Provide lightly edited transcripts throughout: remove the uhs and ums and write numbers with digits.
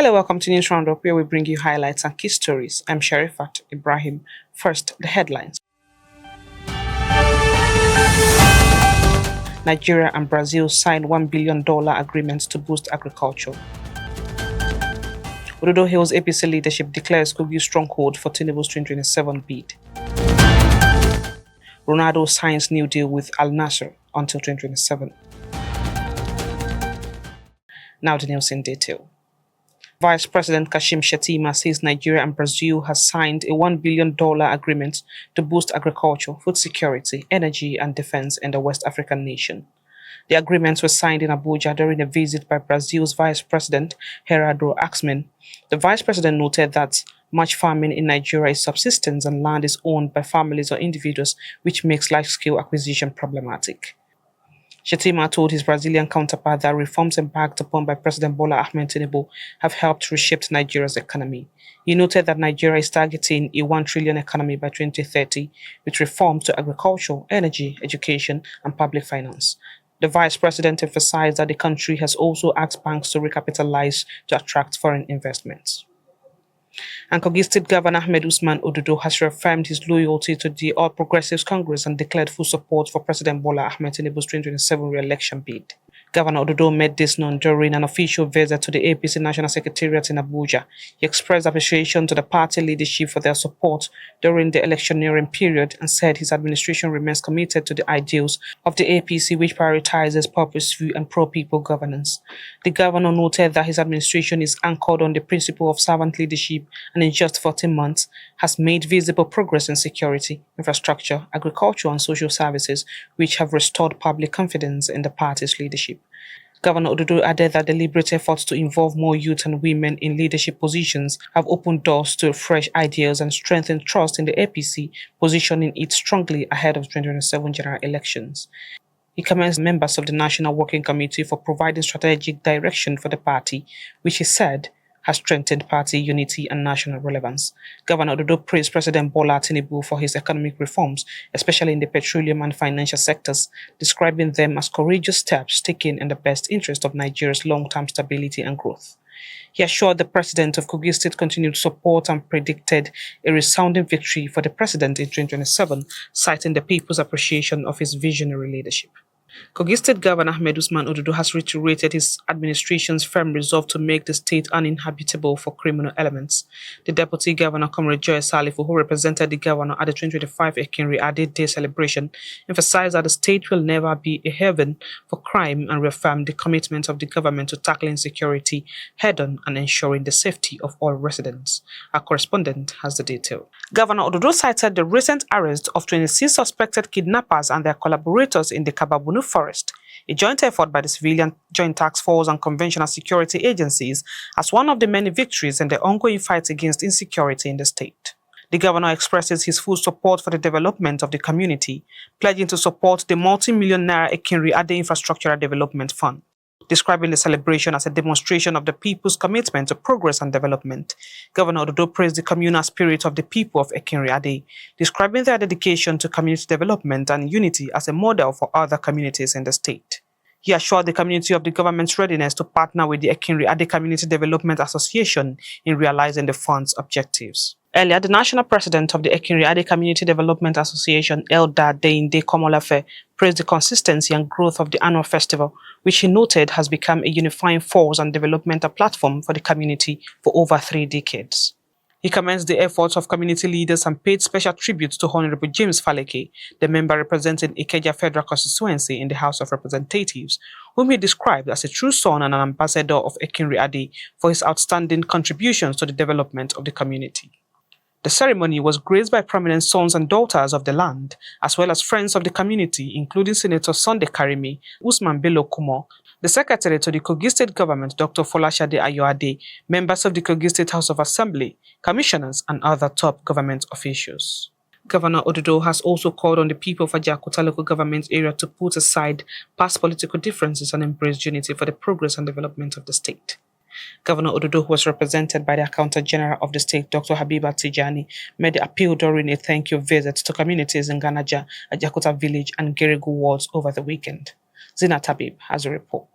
Hello, welcome to News Roundup, where we bring you highlights and key stories. I'm Sharifat Ibrahim. First, the headlines. Nigeria and Brazil signed $1 billion agreements to boost agriculture. Ododo Hill's APC leadership declares Kogi stronghold for Tinubu's 2027 bid. Ronaldo signs new deal with Al Nassr until 2027. Now the news in detail. Vice President Kashim Shettima says Nigeria and Brazil has signed a $1 billion agreement to boost agriculture, food security, energy and defense in the West African nation. The agreements were signed in Abuja during a visit by Brazil's Vice President Gerardo Axman. The Vice President noted that much farming in Nigeria is subsistence and land is owned by families or individuals, which makes large-scale acquisition problematic. Shettima told his Brazilian counterpart that reforms embarked upon by President Bola Ahmed Tinubu have helped reshape Nigeria's economy. He noted that Nigeria is targeting a 1 trillion economy by 2030, with reforms to agriculture, energy, education, and public finance. The vice president emphasized that the country has also asked banks to recapitalize to attract foreign investments. And Kogi State Governor Ahmed Usman Ododo has reaffirmed his loyalty to the All Progressives Congress and declared full support for President Bola Ahmed Tinubu's 2027 re-election bid. Governor Ododo made this known during an official visit to the APC National Secretariat in Abuja. He expressed appreciation to the party leadership for their support during the electioneering period and said his administration remains committed to the ideals of the APC, which prioritizes purposeful and pro-people governance. The governor noted that his administration is anchored on the principle of servant leadership and in just 14 months has made visible progress in security, infrastructure, agriculture and social services, which have restored public confidence in the party's leadership. Governor Ododo added that deliberate efforts to involve more youth and women in leadership positions have opened doors to fresh ideas and strengthened trust in the APC, positioning it strongly ahead of 2027 general elections. He commended members of the National Working Committee for providing strategic direction for the party, which he said has strengthened party unity and national relevance. Governor Ododo praised President Bola Tinubu for his economic reforms, especially in the petroleum and financial sectors, describing them as courageous steps taken in the best interest of Nigeria's long-term stability and growth. He assured the president of Kogi State continued support and predicted a resounding victory for the president in 2027, citing the people's appreciation of his visionary leadership. Kogi State Governor Ahmed Usman Ododo has reiterated his administration's firm resolve to make the state uninhabitable for criminal elements. The Deputy Governor, Comrade Joy Salifu, who represented the governor at the 2025 Ekinri Ade Day celebration, emphasized that the state will never be a haven for crime and reaffirmed the commitment of the government to tackling security head-on and ensuring the safety of all residents. Our correspondent has the detail. Governor Ododo cited the recent arrest of 26 suspected kidnappers and their collaborators in the Kababunu forest, a joint effort by the Civilian Joint Task Force and conventional security agencies, as one of the many victories in the ongoing fight against insecurity in the state. The governor expresses his full support for the development of the community, pledging to support the multi-million naira Ekinri Ade Infrastructural Development Fund. Describing the celebration as a demonstration of the people's commitment to progress and development, Governor Ododo praised the communal spirit of the people of Ekinri Ade, describing their dedication to community development and unity as a model for other communities in the state. He assured the community of the government's readiness to partner with the Ekinri Ade Community Development Association in realizing the fund's objectives. Earlier, the national president of the Ekinri Ade Community Development Association, Elder Deinde Komolafe, praised the consistency and growth of the annual festival, which he noted has become a unifying force and developmental platform for the community for over 3 decades. He commends the efforts of community leaders and paid special tribute to Honorable James Faleke, the member representing Ikeja Federal Constituency in the House of Representatives, whom he described as a true son and an ambassador of Ekinri Ade for his outstanding contributions to the development of the community. The ceremony was graced by prominent sons and daughters of the land, as well as friends of the community, including Senator Sunday Karimi, Usman Bello Kumo, the Secretary to the Kogi State Government, Dr. Folashade Ayoade, members of the Kogi State House of Assembly, commissioners, and other top government officials. Governor Ododo has also called on the people of Ajakuta local government area to put aside past political differences and embrace unity for the progress and development of the state. Governor Ododo, who was represented by the Accountant General of the state, Dr. Habiba Tijani, made the appeal during a thank-you visit to communities in Ganaja, Ajakuta Village, and Geregu wards over the weekend. Zina Tabib has a report.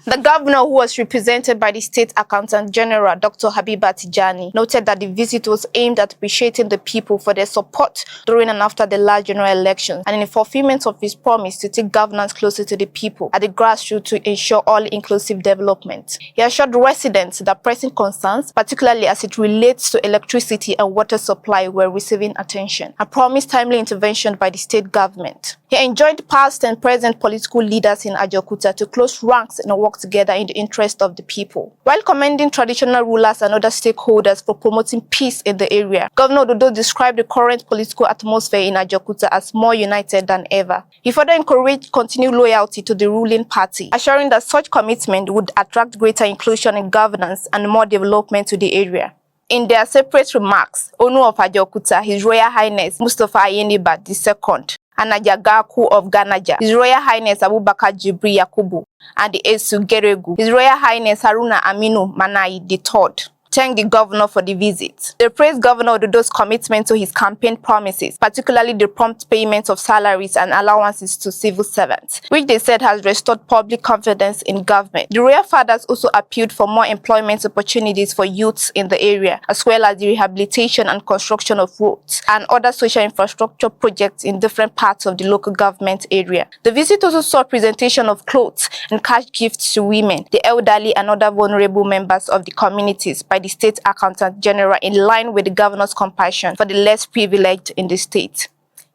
The governor, who was represented by the State Accountant General, Dr. Habiba Tijani, noted that the visit was aimed at appreciating the people for their support during and after the last general elections, and in fulfillment of his promise to take governance closer to the people at the grassroots to ensure all-inclusive development. He assured residents that pressing concerns, particularly as it relates to electricity and water supply, were receiving attention, and promised timely intervention by the state government. He enjoined past and present political leaders in Ajaokuta to close ranks and work together in the interest of the people. While commending traditional rulers and other stakeholders for promoting peace in the area, Governor Ododo described the current political atmosphere in Ajaokuta as more united than ever. He further encouraged continued loyalty to the ruling party, assuring that such commitment would attract greater inclusion in governance and more development to the area. In their separate remarks, Onu of Ajaokuta, His Royal Highness Mustafa Ayeniba II, and Najagaku of Ganaja, His Royal Highness Abubakar Jibri Yakubu, and the Esu Geregu, His Royal Highness Haruna Aminu Manai III, thanked the governor for the visit. They praised Governor Ododo's commitment to his campaign promises, particularly the prompt payment of salaries and allowances to civil servants, which they said has restored public confidence in government. The royal fathers also appealed for more employment opportunities for youths in the area, as well as the rehabilitation and construction of roads and other social infrastructure projects in different parts of the local government area. The visit also saw presentation of clothes and cash gifts to women, the elderly, and other vulnerable members of the communities by the State Accountant General, in line with the governor's compassion for the less privileged in the state.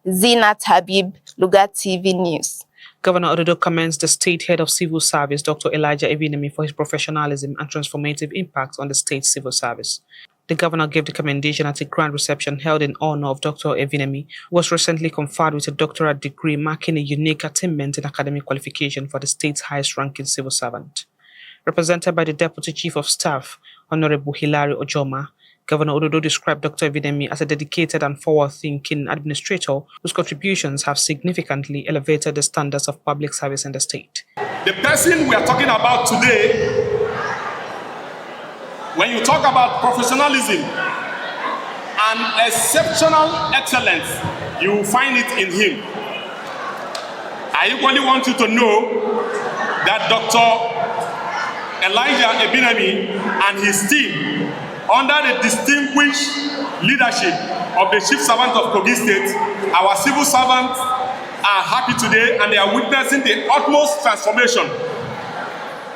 Zinat Habib, Lugard TV News. Governor Ododo commends the State Head of Civil Service, Dr. Elijah Evinemi, for his professionalism and transformative impact on the state civil service. The governor gave the commendation at a grand reception held in honor of Dr. Evinemi, who was recently conferred with a doctorate degree, marking a unique attainment in academic qualification for the state's highest-ranking civil servant. Represented by the Deputy Chief of Staff, Honorable Hilary Ojoma, Governor Ododo described Dr. Evinemi as a dedicated and forward-thinking administrator whose contributions have significantly elevated the standards of public service in the state. The person we are talking about today, when you talk about professionalism and exceptional excellence, you will find it in him. I equally want you to know that Dr. Elijah Evinemi and his team, under the distinguished leadership of the Chief Servant of Kogi State, our civil servants are happy today and they are witnessing the utmost transformation,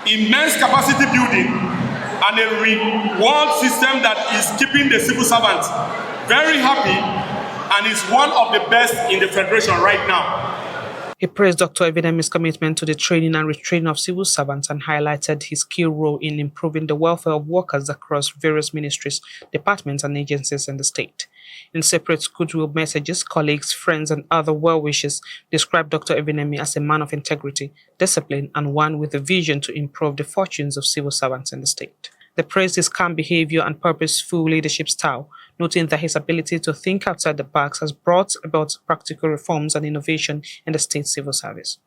immense capacity building, and a reward system that is keeping the civil servants very happy and is one of the best in the Federation right now. He praised Dr. Evinemi's commitment to the training and retraining of civil servants and highlighted his key role in improving the welfare of workers across various ministries, departments, and agencies in the state. In separate goodwill messages, colleagues, friends, and other well-wishers described Dr. Evinemi as a man of integrity, discipline, and one with a vision to improve the fortunes of civil servants in the state. They praised his calm behavior and purposeful leadership style, noting that his ability to think outside the box has brought about practical reforms and innovation in the state civil service.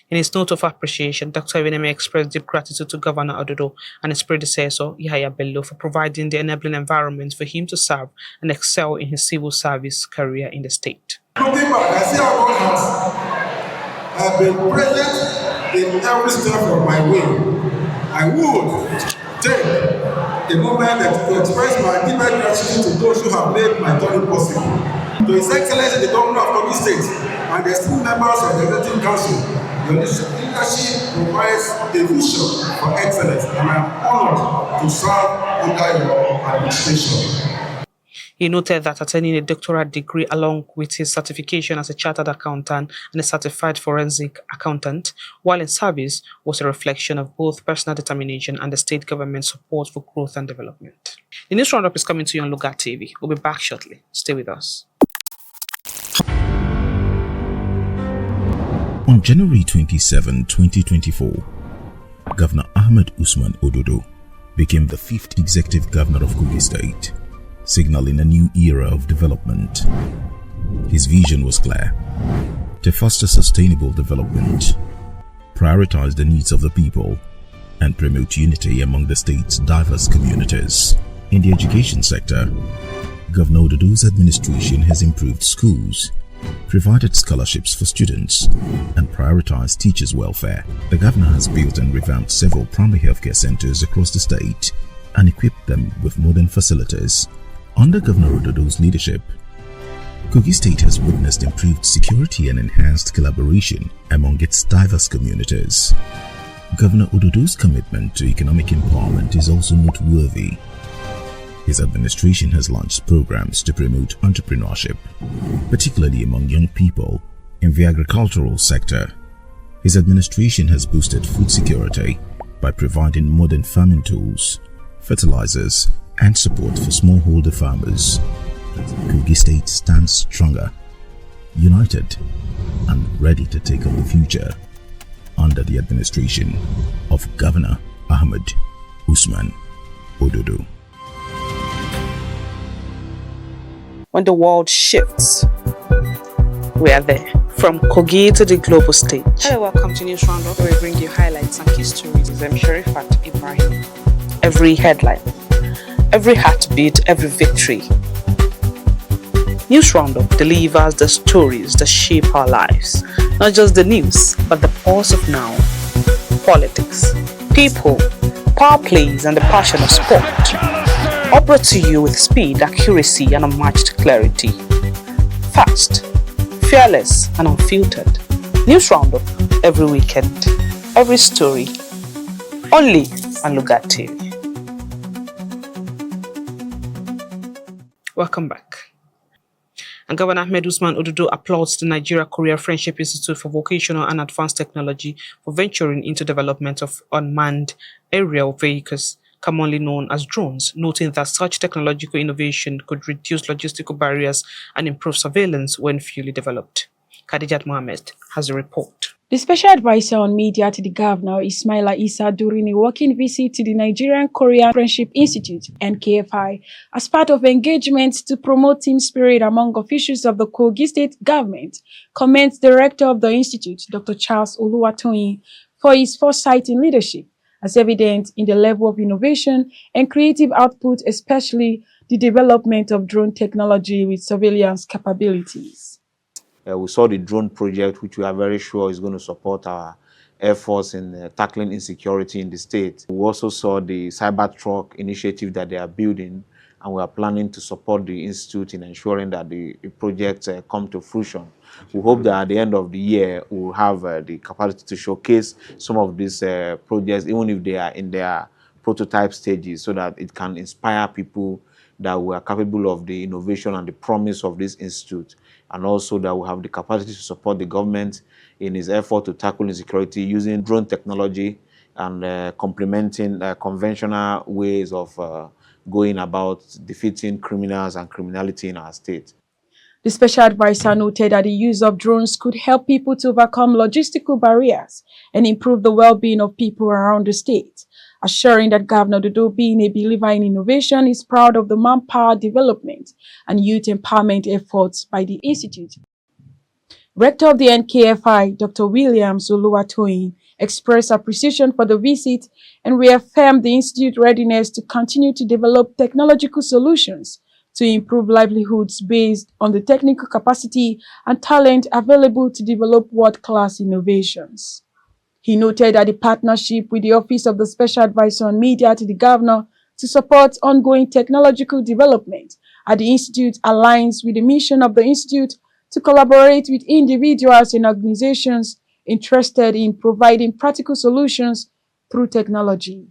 In his note of appreciation, Dr. Evinemi expressed deep gratitude to Governor Ododo and his predecessor, Yahaya Bello, for providing the enabling environment for him to serve and excel in his civil service career in the state. Looking back, I see how God has been present in every step of my way. I would take a moment to express my deep gratitude to those who have made my journey possible. To His Excellency the Governor of Kogi State and the esteemed members of the Executive Council, your leadership provides a vision for excellence, and I am honored to serve under your administration. He noted that attaining a doctorate degree along with his certification as a chartered accountant and a certified forensic accountant while in service was a reflection of both personal determination and the state government's support for growth and development. The news roundup is coming to you on Lugard TV. We'll be back shortly. Stay with us. On January 27, 2024, Governor Ahmed Usman Ododo became the 5th executive governor of Kogi State, signaling a new era of development. His vision was clear: to foster sustainable development, prioritize the needs of the people, and promote unity among the state's diverse communities. In the education sector, Governor Ododo's administration has improved schools, provided scholarships for students, and prioritized teachers' welfare. The governor has built and revamped several primary healthcare centers across the state and equipped them with modern facilities. Under Governor Ododo's leadership, Kogi State has witnessed improved security and enhanced collaboration among its diverse communities. Governor Ododo's commitment to economic empowerment is also noteworthy. His administration has launched programs to promote entrepreneurship, particularly among young people in the agricultural sector. His administration has boosted food security by providing modern farming tools, fertilizers, and support for smallholder farmers. Kogi State stands stronger, united, and ready to take on the future under the administration of Governor Ahmed Usman Ododo. When the world shifts, we are there. From Kogi to the global stage. Hello, welcome to News Roundup, where we bring you highlights and key stories. I'm Sherifat Ibrahim. Every headline, every heartbeat, every victory. News Roundup delivers the stories that shape our lives. Not just the news, but the pulse of now. Politics, people, power plays, and the passion of sport. All brought to you with speed, accuracy, and unmatched clarity. Fast, fearless, and unfiltered. News Roundup every weekend, every story. Only on Lugard TV. Welcome back. And Governor Ahmed Usman Ododo applauds the Nigeria-Korea Friendship Institute for Vocational and Advanced Technology for venturing into development of unmanned aerial vehicles, commonly known as drones, noting that such technological innovation could reduce logistical barriers and improve surveillance when fully developed. Khadijat Mohammed has a report. The Special Advisor on Media to the Governor, Ismaila Issa, during a working visit to the Nigerian-Korean Friendship Institute, NKFI, as part of engagements to promote team spirit among officials of the Kogi State government, commends the Rector of the Institute, Dr. Charles Oluwatoyin, for his foresight in leadership, as evident in the level of innovation and creative output, especially the development of drone technology with surveillance capabilities. We saw the drone project, which we are very sure is going to support our efforts in tackling insecurity in the state. We also saw the Cybertruck initiative that they are building, and we are planning to support the institute in ensuring that the projects come to fruition. We hope that at the end of the year, we will have the capacity to showcase some of these projects, even if they are in their prototype stages, so that it can inspire people that we are capable of the innovation and the promise of this institute, and also that we have the capacity to support the government in its effort to tackle insecurity using drone technology and complementing conventional ways of going about defeating criminals and criminality in our state. The Special Advisor noted that the use of drones could help people to overcome logistical barriers and improve the well-being of people around the state, assuring that Governor Ododo, being a believer in innovation, is proud of the manpower development and youth empowerment efforts by the Institute. Rector of the NKFI, Dr. Williams Oluwatoyin, expressed appreciation for the visit and reaffirmed the Institute's readiness to continue to develop technological solutions to improve livelihoods based on the technical capacity and talent available to develop world-class innovations. He noted that the partnership with the Office of the Special Advisor on Media to the Governor to support ongoing technological development at the Institute aligns with the mission of the Institute to collaborate with individuals and organizations interested in providing practical solutions through technology.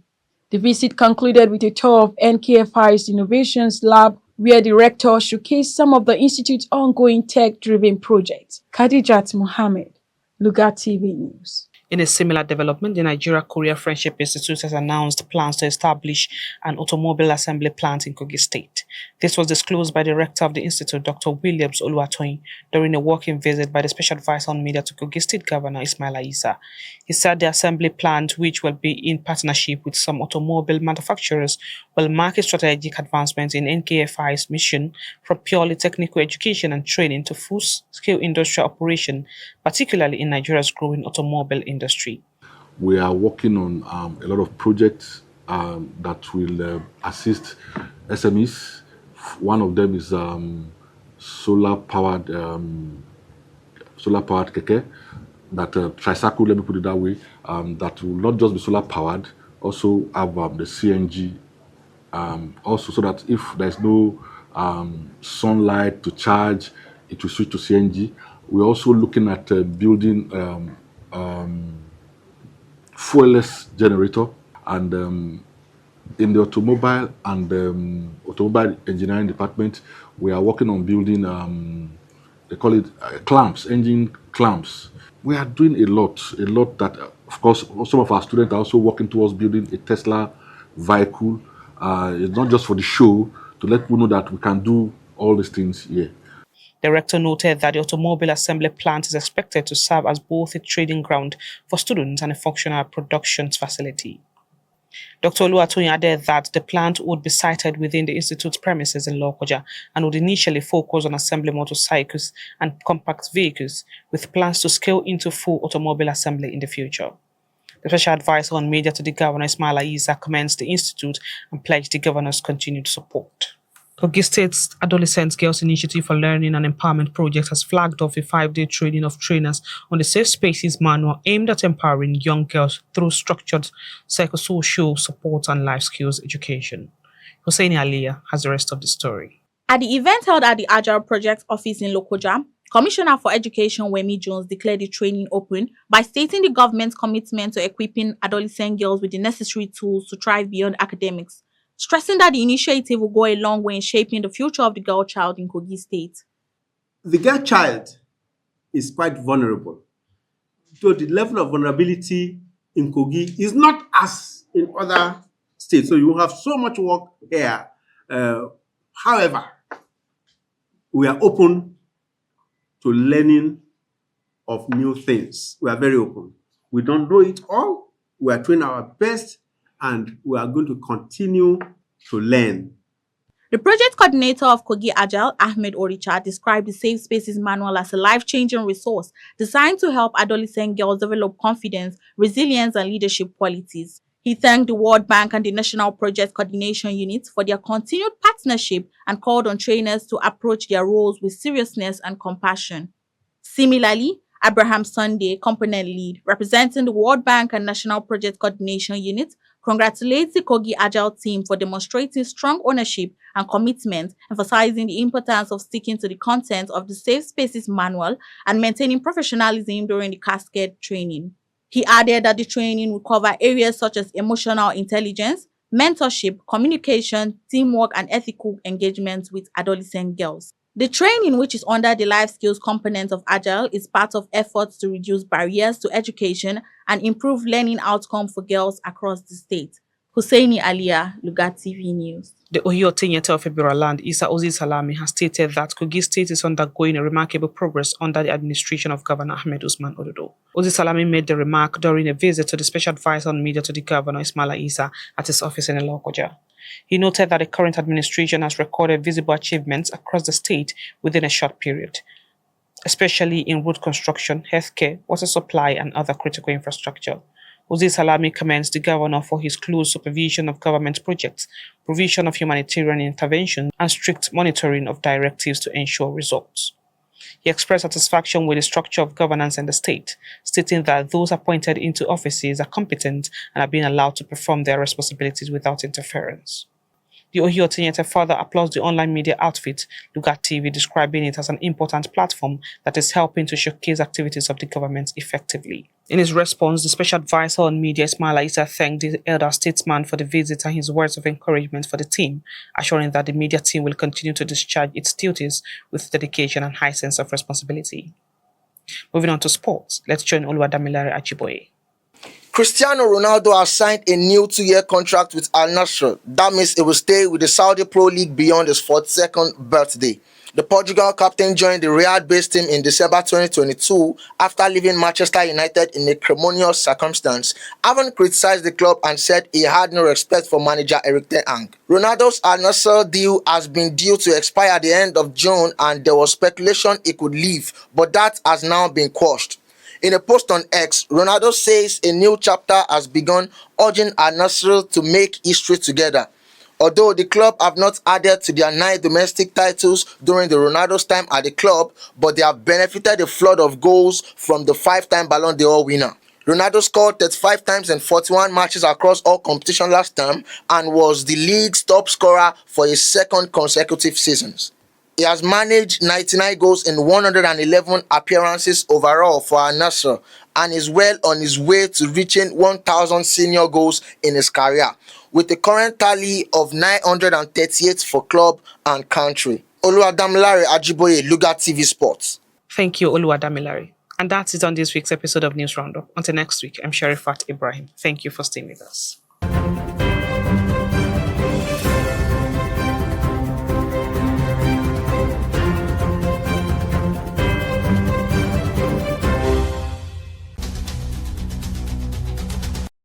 The visit concluded with a tour of NKFI's Innovations Lab, where the rector showcased some of the Institute's ongoing tech-driven projects. Khadijat Mohammed, Lugard TV News. In a similar development, the Nigeria-Korea Friendship Institute has announced plans to establish an automobile assembly plant in Kogi State. This was disclosed by the rector of the institute, Dr. Williams Oluwatoyin, during a working visit by the Special Advisor on Media to Kogi State Governor Ismaila Issa. He said the assembly plant, which will be in partnership with some automobile manufacturers, will mark a strategic advancement in NKFI's mission from purely technical education and training to full-scale industrial operation, particularly in Nigeria's growing automobile industry. We are working on a lot of projects that will assist SMEs. One of them is solar-powered solar-powered keke, that tricycle, let me put it that way, that will not just be solar-powered, also have the CNG, also so that if there's no sunlight to charge, it will switch to CNG. We're also looking at building fuelless generator, and in the automobile and automobile engineering department, we are working on building they call it clamps, engine clamps. We are doing a lot that, of course, some of our students are also working towards building a Tesla vehicle. It's not just for the show, to let people know that we can do all these things here. The rector noted that the automobile assembly plant is expected to serve as both a training ground for students and a functional production facility. Dr. Oluwatoyin added that the plant would be sited within the institute's premises in Lokoja and would initially focus on assembling motorcycles and compact vehicles, with plans to scale into full automobile assembly in the future. The special advisor on media to the governor, Ismaila Isa, commends the institute and pledged the governor's continued support. Kogi State's Adolescent Girls Initiative for Learning and Empowerment project has flagged off a 5-day training of trainers on the Safe Spaces manual aimed at empowering young girls through structured psychosocial support and life skills education. Hussein Aliyah has the rest of the story. At the event held at the Agile Project office in Lokoja, Commissioner for Education Wemi Jones declared the training open by stating the government's commitment to equipping adolescent girls with the necessary tools to thrive beyond academics, stressing that the initiative will go a long way in shaping the future of the girl child in Kogi State. The girl child is quite vulnerable. So the level of vulnerability in Kogi is not as in other states. So you have so much work here. However, we are open to learning of new things. We are very open. We don't know it all. We are trying our best, and we are going to continue to learn. The project coordinator of Kogi Agile, Ahmed Oricha, described the Safe Spaces manual as a life-changing resource designed to help adolescent girls develop confidence, resilience, and leadership qualities. He thanked the World Bank and the National Project Coordination Unit for their continued partnership and called on trainers to approach their roles with seriousness and compassion. Similarly, Abraham Sunday, component lead, representing the World Bank and National Project Coordination Unit, congratulates the Kogi Agile team for demonstrating strong ownership and commitment, emphasizing the importance of sticking to the content of the Safe Spaces manual and maintaining professionalism during the cascade training. He added that the training will cover areas such as emotional intelligence, mentorship, communication, teamwork, and ethical engagement with adolescent girls. The training, which is under the life skills component of Agile, is part of efforts to reduce barriers to education and improve learning outcomes for girls across the state. Husseini Aliyah, Lugard TV News. The Ohio Tenyeter of Ebira Land, Isa Ozi Salami, has stated that Kogi State is undergoing a remarkable progress under the administration of Governor Ahmed Usman Ododo. Ozi Salami made the remark during a visit to the special advisor on media to the governor, Ismaila Isa, at his office in Lokoja. He noted that the current administration has recorded visible achievements across the state within a short period, especially in road construction, healthcare, water supply, and other critical infrastructure. Ozi Salami commends the governor for his close supervision of government projects, provision of humanitarian intervention, and strict monitoring of directives to ensure results. He expressed satisfaction with the structure of governance in the state, stating that those appointed into offices are competent and are being allowed to perform their responsibilities without interference. The Ohio Tenyeter further applauds the online media outfit, Lugard TV, describing it as an important platform that is helping to showcase activities of the government effectively. In his response, the special advisor on media, Ismaila Isa, thanked the elder statesman for the visit and his words of encouragement for the team, assuring that the media team will continue to discharge its duties with dedication and high sense of responsibility. Moving on to sports, let's join Oluwadamilare Ajiboye. Cristiano Ronaldo has signed a new 2-year contract with Al Nassr. That means he will stay with the Saudi Pro League beyond his 42nd birthday. The Portugal captain joined the Riyadh-based team in December 2022 after leaving Manchester United in acrimonious circumstance, having criticized the club and said he had no respect for manager Erik ten Hag. Ronaldo's Al Nassr deal has been due to expire at the end of June, and there was speculation he could leave, but that has now been quashed. In a post on X, Ronaldo says a new chapter has begun, urging Al Nassr to make history together. Although the club have not added to their 9 domestic titles during the Ronaldo's time at the club, but they have benefited a flood of goals from the 5-time Ballon d'Or winner. Ronaldo scored 35 times in 41 matches across all competitions last term and was the league's top scorer for his second consecutive seasons. He has managed 99 goals in 111 appearances overall for Al Nassr and is well on his way to reaching 1,000 senior goals in his career, with a current tally of 938 for club and country. Oluwadamilare Ajiboye, Lugard TV Sports. Thank you, Oluwadamilare. And that's it on this week's episode of News Roundup. Until next week, I'm Sherifat Ibrahim. Thank you for staying with us.